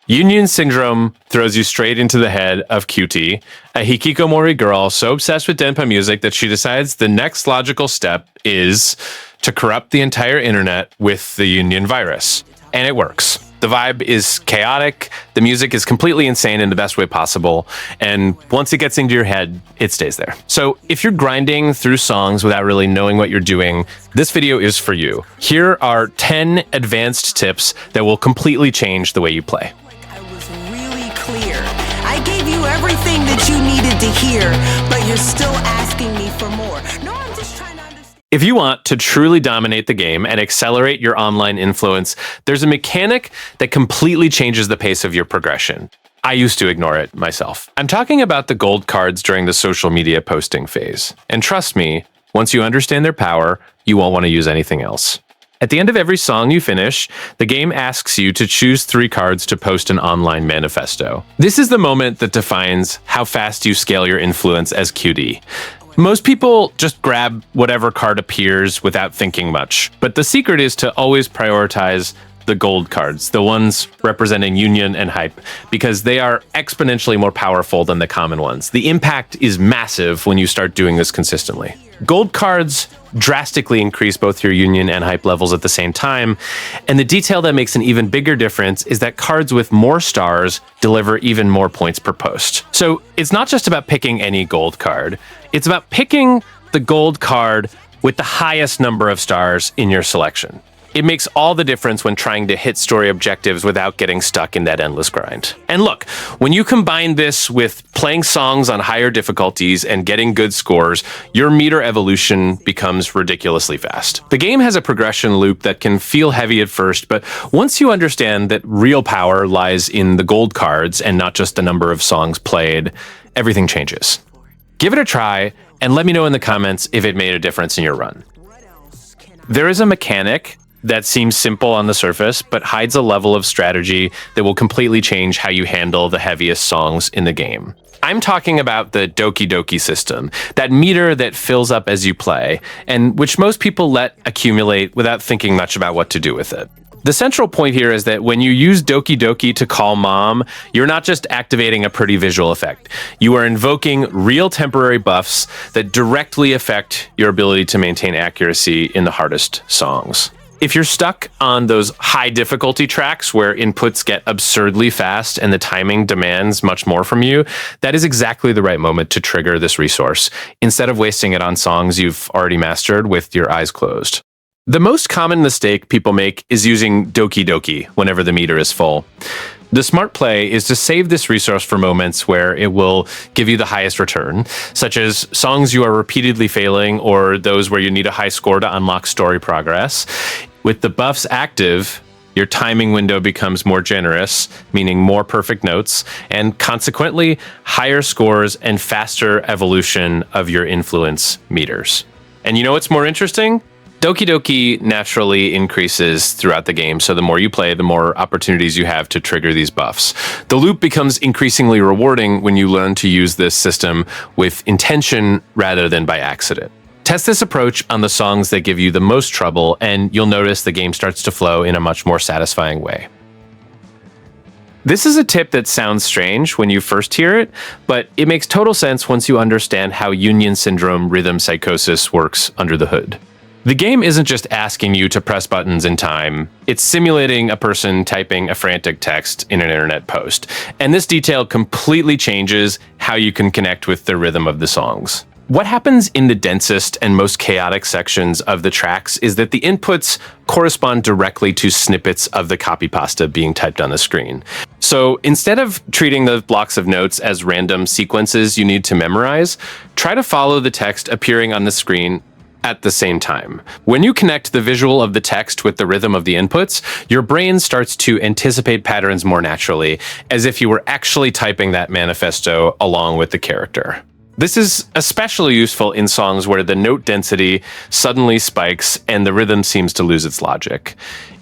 Yunyun syndrome throws you straight into the head of QT, a hikikomori girl so obsessed with denpa music that she decides the next logical step is to corrupt the entire internet with the Yunyun virus. And it works. The vibe is chaotic, the music is completely insane in the best way possible, and once it gets into your head, it stays there. So if you're grinding through songs without really knowing what you're doing, this video is for you. Here are 10 advanced tips that will completely change the way you play. I was really clear. I gave you everything that you needed to hear, but you're still asking me for more. No, I'm just trying to understand. If you want to truly dominate the game and accelerate your online influence, there's a mechanic that completely changes the pace of your progression. I used to ignore it myself. I'm talking about the gold cards during the social media posting phase. And trust me, once you understand their power, you won't want to use anything else. At the end of every song you finish, the game asks you to choose 3 cards to post an online manifesto. This is the moment that defines how fast you scale your influence as QD. Most people just grab whatever card appears without thinking much, but the secret is to always prioritize the gold cards, the ones representing Yunyun and hype, because they are exponentially more powerful than the common ones. The impact is massive when you start doing this consistently. Gold cards drastically increase both your Yunyun and hype levels at the same time, and the detail that makes an even bigger difference is that cards with more stars deliver even more points per post. So it's not just about picking any gold card, it's about picking the gold card with the highest number of stars in your selection. It makes all the difference when trying to hit story objectives without getting stuck in that endless grind. And look, when you combine this with playing songs on higher difficulties and getting good scores, your meter evolution becomes ridiculously fast. The game has a progression loop that can feel heavy at first, but once you understand that real power lies in the gold cards and not just the number of songs played, everything changes. Give it a try and let me know in the comments if it made a difference in your run. There is a mechanic that seems simple on the surface, but hides a level of strategy that will completely change how you handle the heaviest songs in the game. I'm talking about the Doki Doki system, that meter that fills up as you play, and which most people let accumulate without thinking much about what to do with it. The central point here is that when you use Doki Doki to call mom, you're not just activating a pretty visual effect. You are invoking real temporary buffs that directly affect your ability to maintain accuracy in the hardest songs. If you're stuck on those high difficulty tracks where inputs get absurdly fast and the timing demands much more from you, that is exactly the right moment to trigger this resource, instead of wasting it on songs you've already mastered with your eyes closed. The most common mistake people make is using Doki Doki whenever the meter is full. The smart play is to save this resource for moments where it will give you the highest return, such as songs you are repeatedly failing or those where you need a high score to unlock story progress. With the buffs active, your timing window becomes more generous, meaning more perfect notes, and consequently, higher scores and faster evolution of your influence meters. And you know what's more interesting? Doki Doki naturally increases throughout the game, so the more you play, the more opportunities you have to trigger these buffs. The loop becomes increasingly rewarding when you learn to use this system with intention rather than by accident. Test this approach on the songs that give you the most trouble, and you'll notice the game starts to flow in a much more satisfying way. This is a tip that sounds strange when you first hear it, but it makes total sense once you understand how Yunyun syndrome rhythm psychosis works under the hood. The game isn't just asking you to press buttons in time, it's simulating a person typing a frantic text in an internet post. And this detail completely changes how you can connect with the rhythm of the songs. What happens in the densest and most chaotic sections of the tracks is that the inputs correspond directly to snippets of the copy pasta being typed on the screen. So instead of treating the blocks of notes as random sequences you need to memorize, try to follow the text appearing on the screen at the same time. When you connect the visual of the text with the rhythm of the inputs, your brain starts to anticipate patterns more naturally, as if you were actually typing that manifesto along with the character. This is especially useful in songs where the note density suddenly spikes and the rhythm seems to lose its logic.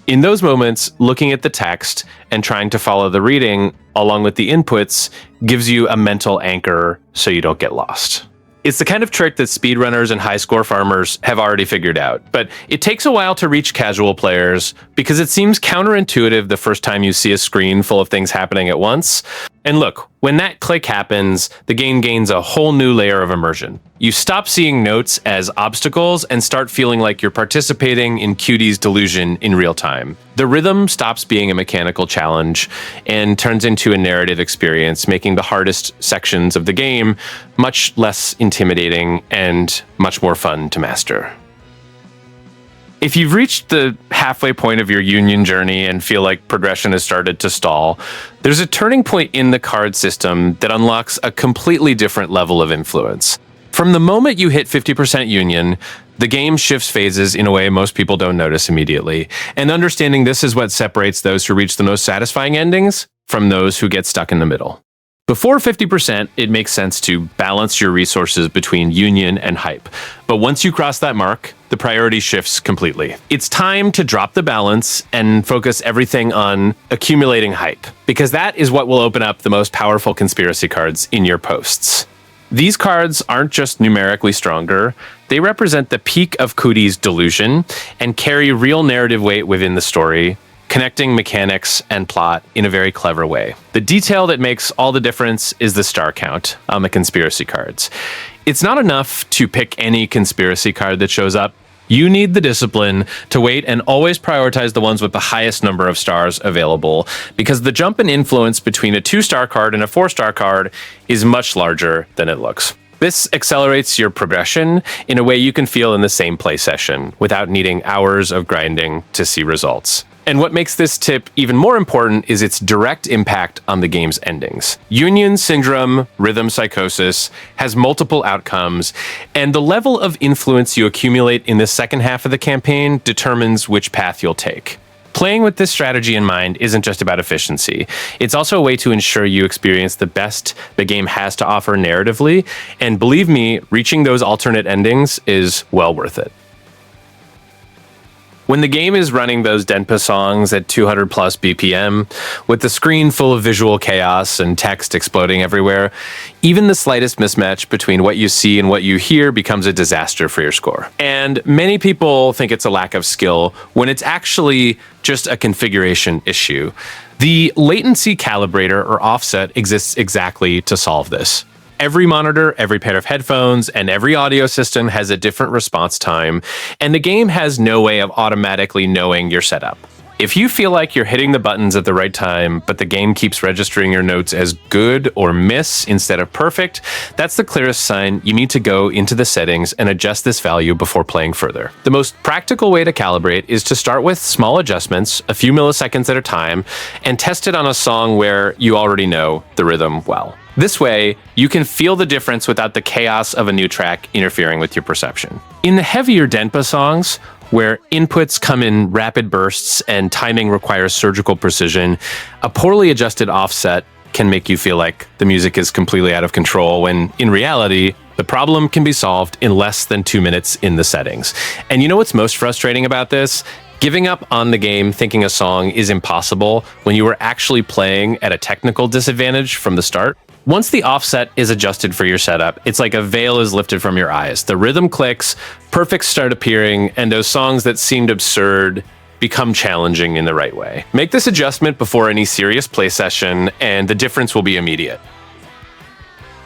In those moments, looking at the text and trying to follow the reading along with the inputs gives you a mental anchor so you don't get lost. It's the kind of trick that speedrunners and high-score farmers have already figured out, but it takes a while to reach casual players because it seems counterintuitive the first time you see a screen full of things happening at once. And look, when that click happens, the game gains a whole new layer of immersion. You stop seeing notes as obstacles and start feeling like you're participating in Cutie's delusion in real time. The rhythm stops being a mechanical challenge and turns into a narrative experience, making the hardest sections of the game much less intimidating and much more fun to master. If you've reached the halfway point of your Yunyun journey and feel like progression has started to stall, there's a turning point in the card system that unlocks a completely different level of influence. From the moment you hit 50% Yunyun, the game shifts phases in a way most people don't notice immediately, and understanding this is what separates those who reach the most satisfying endings from those who get stuck in the middle. Before 50%, it makes sense to balance your resources between Yunyun and hype. But once you cross that mark, the priority shifts completely. It's time to drop the balance and focus everything on accumulating hype, because that is what will open up the most powerful conspiracy cards in your posts. These cards aren't just numerically stronger, they represent the peak of Cutie's delusion and carry real narrative weight within the story, connecting mechanics and plot in a very clever way. The detail that makes all the difference is the star count on the conspiracy cards. It's not enough to pick any conspiracy card that shows up. You need the discipline to wait and always prioritize the ones with the highest number of stars available, because the jump in influence between a 2-star card and a 4-star card is much larger than it looks. This accelerates your progression in a way you can feel in the same play session without needing hours of grinding to see results. And what makes this tip even more important is its direct impact on the game's endings. Yunyun Syndrome, Rhythm Psychosis, has multiple outcomes, and the level of influence you accumulate in the second half of the campaign determines which path you'll take. Playing with this strategy in mind isn't just about efficiency. It's also a way to ensure you experience the best the game has to offer narratively, and believe me, reaching those alternate endings is well worth it. When the game is running those Denpa songs at 200 plus BPM, with the screen full of visual chaos and text exploding everywhere, even the slightest mismatch between what you see and what you hear becomes a disaster for your score. And many people think it's a lack of skill when it's actually just a configuration issue. The latency calibrator or offset exists exactly to solve this. Every monitor, every pair of headphones, and every audio system has a different response time, and the game has no way of automatically knowing your setup. If you feel like you're hitting the buttons at the right time, but the game keeps registering your notes as good or miss instead of perfect, that's the clearest sign you need to go into the settings and adjust this value before playing further. The most practical way to calibrate is to start with small adjustments, a few milliseconds at a time, and test it on a song where you already know the rhythm well. This way, you can feel the difference without the chaos of a new track interfering with your perception. In the heavier Denpa songs, where inputs come in rapid bursts and timing requires surgical precision, a poorly adjusted offset can make you feel like the music is completely out of control, when in reality, the problem can be solved in less than 2 minutes in the settings. And you know what's most frustrating about this? Giving up on the game thinking a song is impossible when you were actually playing at a technical disadvantage from the start. Once the offset is adjusted for your setup, it's like a veil is lifted from your eyes. The rhythm clicks, perfects start appearing, and those songs that seemed absurd become challenging in the right way. Make this adjustment before any serious play session, and the difference will be immediate.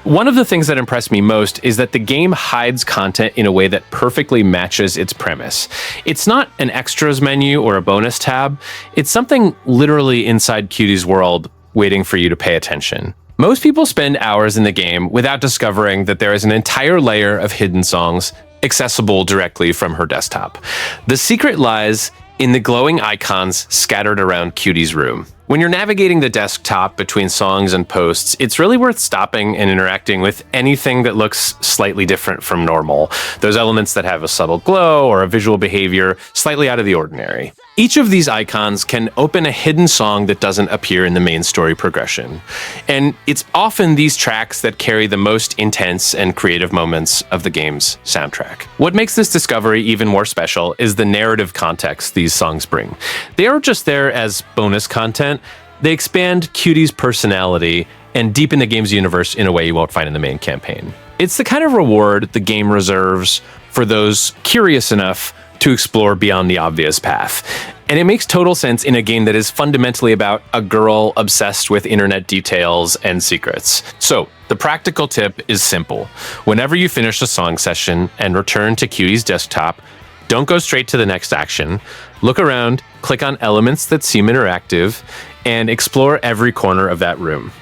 One of the things that impressed me most is that the game hides content in a way that perfectly matches its premise. It's not an extras menu or a bonus tab. It's something literally inside Cutie's world waiting for you to pay attention. Most people spend hours in the game without discovering that there is an entire layer of hidden songs accessible directly from her desktop. The secret lies in the glowing icons scattered around Cutie's room. When you're navigating the desktop between songs and posts, it's really worth stopping and interacting with anything that looks slightly different from normal. Those elements that have a subtle glow or a visual behavior slightly out of the ordinary. Each of these icons can open a hidden song that doesn't appear in the main story progression. And it's often these tracks that carry the most intense and creative moments of the game's soundtrack. What makes this discovery even more special is the narrative context these songs bring. They aren't just there as bonus content, they expand Cutie's personality and deepen the game's universe in a way you won't find in the main campaign. It's the kind of reward the game reserves for those curious enough to explore beyond the obvious path. And it makes total sense in a game that is fundamentally about a girl obsessed with internet details and secrets. So, the practical tip is simple. Whenever you finish a song session and return to Cutie's desktop, don't go straight to the next action. Look around, click on elements that seem interactive, and explore every corner of that room.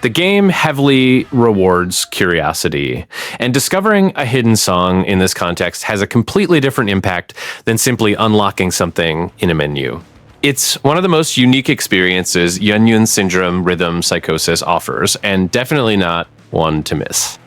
The game heavily rewards curiosity, and discovering a hidden song in this context has a completely different impact than simply unlocking something in a menu. It's one of the most unique experiences Yunyun Syndrome Rhythm Psychosis offers, and definitely not one to miss.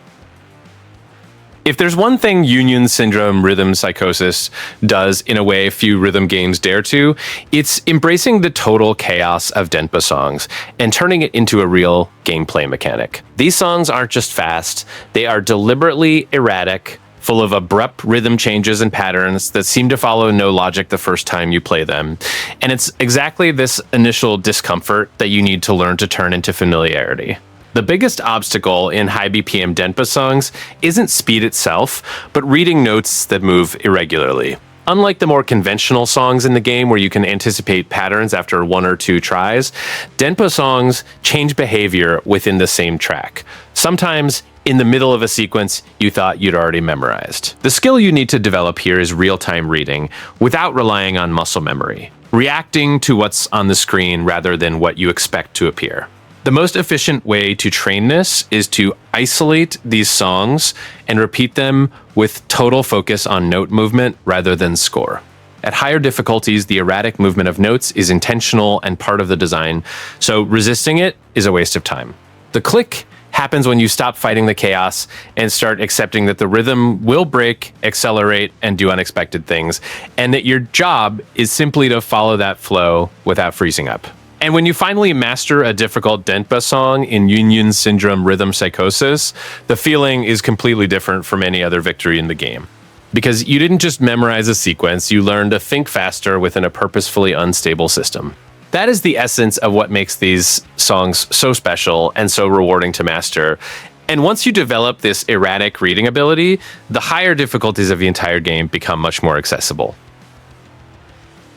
If there's one thing Yunyun Syndrome Rhythm Psychosis does in a way few rhythm games dare to, it's embracing the total chaos of Denpa songs and turning it into a real gameplay mechanic. These songs aren't just fast, they are deliberately erratic, full of abrupt rhythm changes and patterns that seem to follow no logic the first time you play them. And it's exactly this initial discomfort that you need to learn to turn into familiarity. The biggest obstacle in high BPM Denpa songs isn't speed itself, but reading notes that move irregularly. Unlike the more conventional songs in the game where you can anticipate patterns after one or two tries, Denpa songs change behavior within the same track. Sometimes in the middle of a sequence you thought you'd already memorized. The skill you need to develop here is real-time reading without relying on muscle memory, reacting to what's on the screen rather than what you expect to appear. The most efficient way to train this is to isolate these songs and repeat them with total focus on note movement rather than score. At higher difficulties, the erratic movement of notes is intentional and part of the design, so resisting it is a waste of time. The click happens when you stop fighting the chaos and start accepting that the rhythm will break, accelerate, and do unexpected things, and that your job is simply to follow that flow without freezing up. And when you finally master a difficult Denpa song in Yunyun Syndrome Rhythm Psychosis, the feeling is completely different from any other victory in the game. Because you didn't just memorize a sequence, you learned to think faster within a purposefully unstable system. That is the essence of what makes these songs so special and so rewarding to master. And once you develop this erratic reading ability, the higher difficulties of the entire game become much more accessible.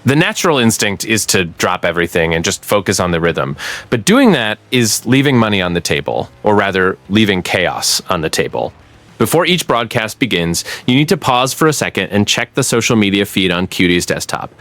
The natural instinct is to drop everything and just focus on the rhythm. But doing that is leaving money on the table, or rather, leaving chaos on the table. Before each broadcast begins, you need to pause for a second and check the social media feed on Cutie's desktop.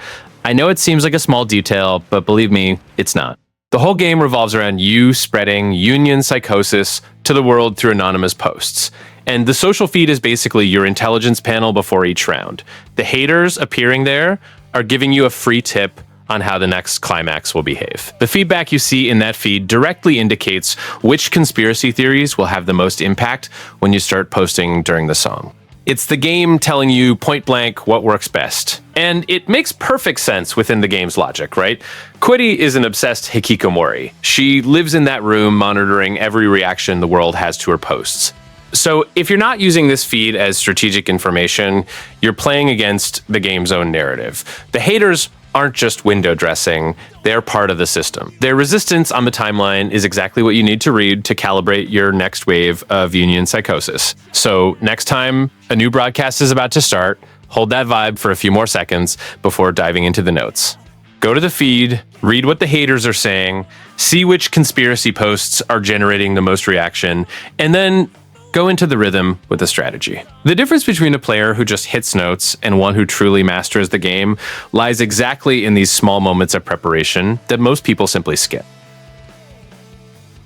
I know it seems like a small detail, but believe me, it's not. The whole game revolves around you spreading Yunyun Psychosis to the world through anonymous posts. And the social feed is basically your intelligence panel before each round. The haters appearing there are giving you a free tip on how the next climax will behave. The feedback you see in that feed directly indicates which conspiracy theories will have the most impact when you start posting during the song. It's the game telling you point blank what works best. And it makes perfect sense within the game's logic, right? Quitty is an obsessed hikikomori. She lives in that room monitoring every reaction the world has to her posts. So if you're not using this feed as strategic information, you're playing against the game's own narrative. The haters aren't just window dressing, they're part of the system. Their resistance on the timeline is exactly what you need to read to calibrate your next wave of Yunyun Psychosis. So next time a new broadcast is about to start, hold that vibe for a few more seconds before diving into the notes. Go to the feed, read what the haters are saying, see which conspiracy posts are generating the most reaction, and then go into the rhythm with a strategy. The difference between a player who just hits notes and one who truly masters the game lies exactly in these small moments of preparation that most people simply skip.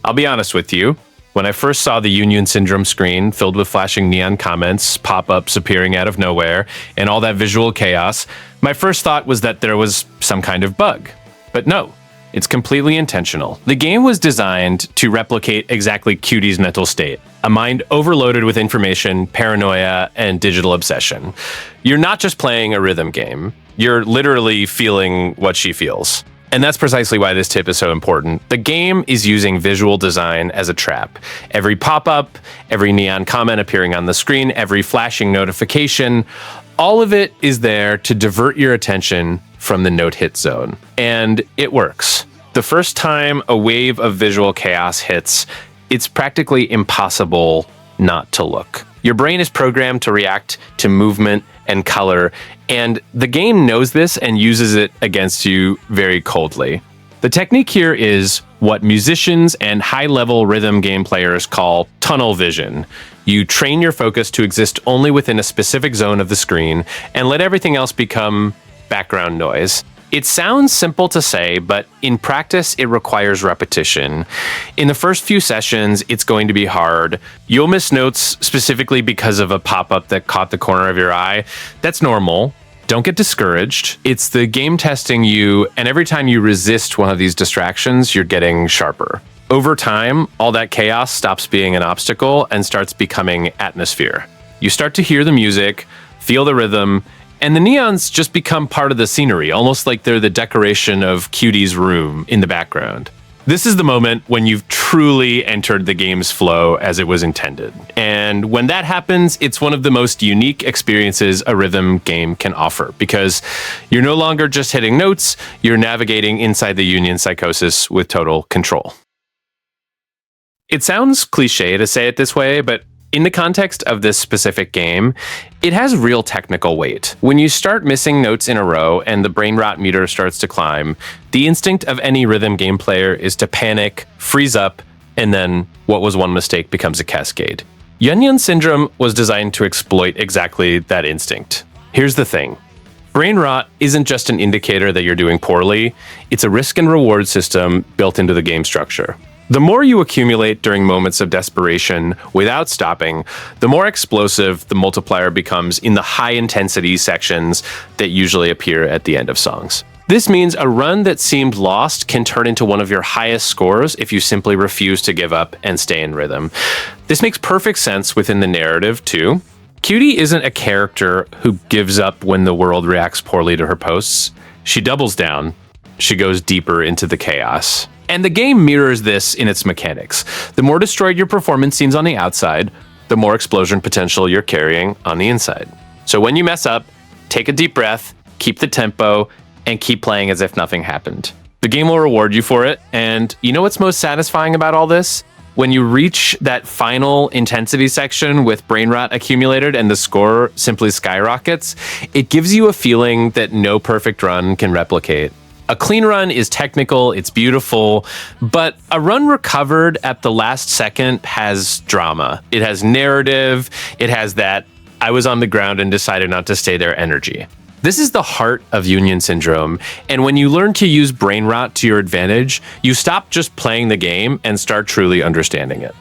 I'll be honest with you, when I first saw the Yunyun Syndrome screen filled with flashing neon comments, pop-ups appearing out of nowhere, and all that visual chaos, my first thought was that there was some kind of bug. But no. It's completely intentional. The game was designed to replicate exactly Cutie's mental state, a mind overloaded with information, paranoia, and digital obsession. You're not just playing a rhythm game, you're literally feeling what she feels. And that's precisely why this tip is so important. The game is using visual design as a trap. Every pop-up, every neon comment appearing on the screen, every flashing notification, all of it is there to divert your attention from the note hit zone. And it works. The first time a wave of visual chaos hits, it's practically impossible not to look. Your brain is programmed to react to movement and color, and the game knows this and uses it against you very coldly. The technique here is what musicians and high-level rhythm game players call tunnel vision. You train your focus to exist only within a specific zone of the screen and let everything else become background noise. It sounds simple to say, but in practice, it requires repetition. In the first few sessions, it's going to be hard. You'll miss notes specifically because of a pop-up that caught the corner of your eye. That's normal. Don't get discouraged. It's the game testing you, and every time you resist one of these distractions, you're getting sharper. Over time, all that chaos stops being an obstacle and starts becoming atmosphere. You start to hear the music, feel the rhythm, and the neons just become part of the scenery, almost like they're the decoration of Cutie's room in the background. This is the moment when you've truly entered the game's flow as it was intended. And when that happens, it's one of the most unique experiences a rhythm game can offer, because you're no longer just hitting notes, you're navigating inside the Yunyun Psychosis with total control. It sounds cliche to say it this way, but in the context of this specific game, it has real technical weight. When you start missing notes in a row and the brain rot meter starts to climb, the instinct of any rhythm game player is to panic, freeze up, and then what was one mistake becomes a cascade. Yunyun syndrome was designed to exploit exactly that instinct. Here's the thing. Brain rot isn't just an indicator that you're doing poorly, it's a risk and reward system built into the game structure. The more you accumulate during moments of desperation without stopping, the more explosive the multiplier becomes in the high-intensity sections that usually appear at the end of songs. This means a run that seemed lost can turn into one of your highest scores if you simply refuse to give up and stay in rhythm. This makes perfect sense within the narrative, too. Cutie isn't a character who gives up when the world reacts poorly to her posts. She doubles down. She goes deeper into the chaos. And the game mirrors this in its mechanics. The more destroyed your performance seems on the outside, the more explosion potential you're carrying on the inside. So when you mess up, take a deep breath, keep the tempo, and keep playing as if nothing happened. The game will reward you for it, and you know what's most satisfying about all this? When you reach that final intensity section with brain rot accumulated and the score simply skyrockets, it gives you a feeling that no perfect run can replicate. A clean run is technical, it's beautiful, but a run recovered at the last second has drama. It has narrative, it has that I was on the ground and decided not to stay there energy. This is the heart of Yunyun syndrome, and when you learn to use brain rot to your advantage, you stop just playing the game and start truly understanding it.